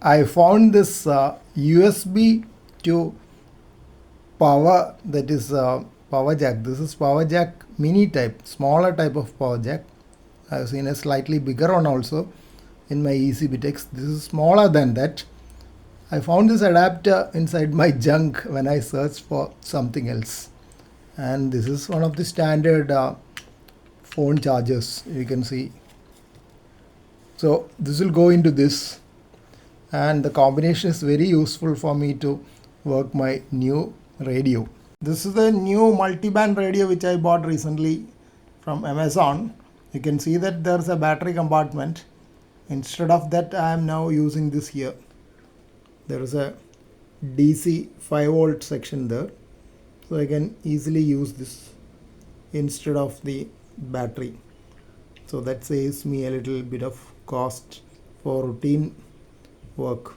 I found this USB to power, that is power jack. This is power jack mini type, smaller type of power jack. I've seen a slightly bigger one also in my ECBTEX. This is smaller than that. I found this adapter inside my junk when I searched for something else. And this is one of the standard phone chargers, you can see. So this will go into this, and the combination is very useful for me to work my new radio. This is the new multi-band radio which I bought recently from Amazon. You can see that there's a battery compartment. Instead of that, I am now using this here. There is a DC 5 volt section there, so I can easily use this instead of the battery. So that saves me a little bit of cost for routine work.